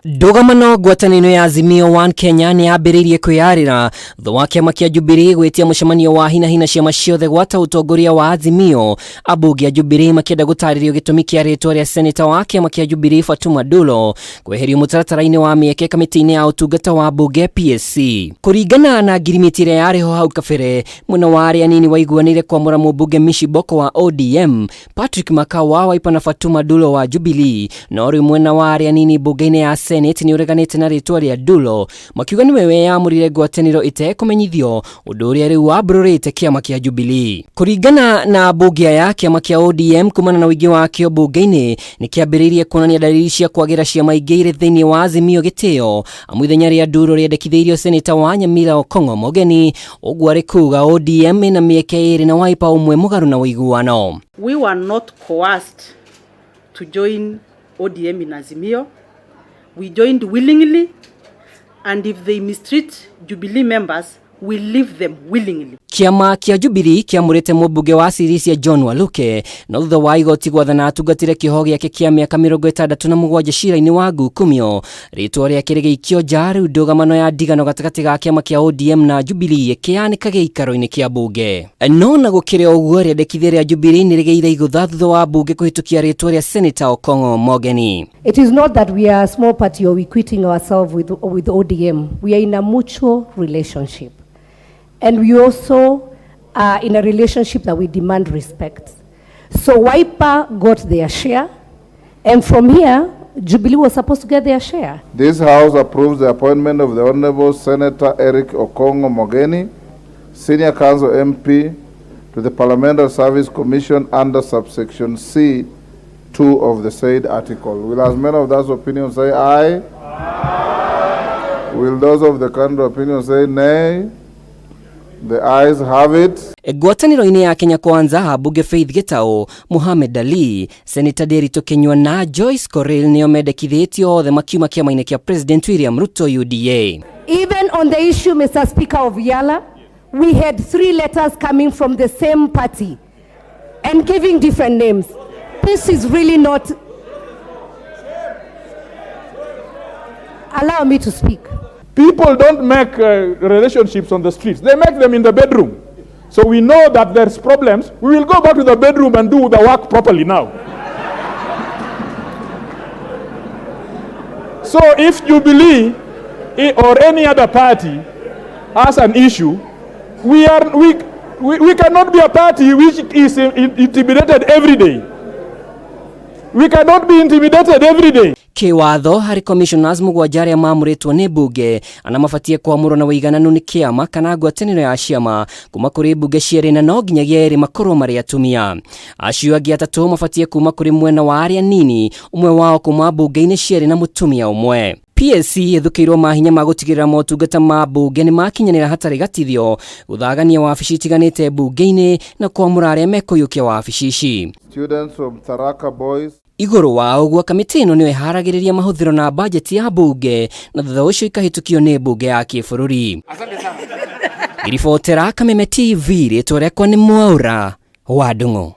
Ndugamano ngwataniro ya Azimio One Kenya niyambiriirie kweyarira thutha wa kiama kia Jubilee gwitia mucemanio wa hina ciama ciothe gwata utongoria wa Azimio. Ambunge a Jubilee makienda gutaririo gitumi kia ritwa ria seneta wa kiama kia Jubilee Fatuma Dullo kweherio mutaratara-ini wa mieke kamiti-ini ya utungata wa ambunge PSC. Kuringana na ngirimiti iria yariho hau kabere, mwena wa aria nini waiguanire kwamura mumbunge Mishiboko wa ODM, Patrick Makau wa Wiper na Fatuma Dullo wa Jubilee, no riu mwena wa aria nini bunge-ini ya Senate ni ureganite na ritwa ria Dullo makiuga ni wewe yamurire ngwataniro itekumenyithio undu uria riu wabururite kiama kia Jubilee. Kuringana na bunge ya kiama kia ODM kumana na wingi wa kio bunge-ini ni kiambiriirie kuonania dalili cia kwagira ciama ingi iri thiini wa Azimio gitio amu ithenya ria Dullo riendekithirio seneta wa Nyamira Okong'o Omogeni uguo ari kuga ODM ina mieke iri na Wiper umwe mugaru na wiguano. We were not coerced to join ODM in Azimio. We joined willingly, and if they mistreat Jubilee members, we leave them willingly. Kiama kia Jubilee kiamurite mumbunge wa Sirisia John Waluke na thutha wa igoti gwathana atungatire kiho giake kia miaka 67 cira-ini wa gukumio. Ritwa riake rigeikio nja riu Ndugamano ya ndigano gatagati ga kiama kia ODM na Jubilee kianika giikaro-ini kia bunge. No na gukire uguo riendekithia ria Jubilee ni rigeire igutha thutha wa bunge kuhitukia ritwa ria seneta Okong'o Omogeni. It is not that we are a small party or we quitting ourselves with ODM. We are in a mutual relationship. And we also are in a relationship that we demand respect. So Wiper got their share, and from here, Jubilee was supposed to get their share. This House approves the appointment of the Honorable Senator Okong'o Omogeni, Senior Council MP, to the Parliamentary Service Commission under subsection C2 of the said article. Will as many of those opinions say aye? Aye. Will those of the contrary opinion say nay? The eyes have it. Ngwataniro-ini ya Kenya Kwanza ambunge Faith Gitau, Mohamed Ali, Seneta Derito Kenywa na Joyce Correll nio mendekithitio othe makiuma kiama-ini kia President William Ruto UDA. Even on the issue, Mr. Speaker, of Yala, we had 3 letters coming from the same party and giving different names. This is really not... Allow me to speak. People don't make relationships on the streets. They make them in the bedroom. So we know that there's problems. We will go back to the bedroom and do the work properly now. So if Jubilee or any other party has an issue, we cannot be a party which is intimidated every day. We cannot be intimidated every day. Kiwatho hari commissioners mugwanja mamuritwo ni bunge ana mabatie kwamurwo na wigananu ni kiama kana ngwataniro ya ciama kuma kuri bunge ciere na no nginyagia eri makorwo mari atumia. Acio angi atatu mabatie kuma kuri mwena wa aria nini, umwe wao kuma bunge-ini ciere na mutumia umwe. PSC ithukirwo mahinya ma gutigirira motungata ma bunge ni makinyanira hatari gatithio guthagania wabici tiganite bunge-ini na kwamura aria mekuyukia wabici ici. Students from Tharaka Boys. Iguru wa uguo kamiti-ino niwe haragiriria mahuthiro na budget ya bunge na thutha ucio ikahitukio ni bunge ya kibururi. Asante sana. Ribotera Kameme TV ritwa riakwa ni Mwaura wa Ndung'u.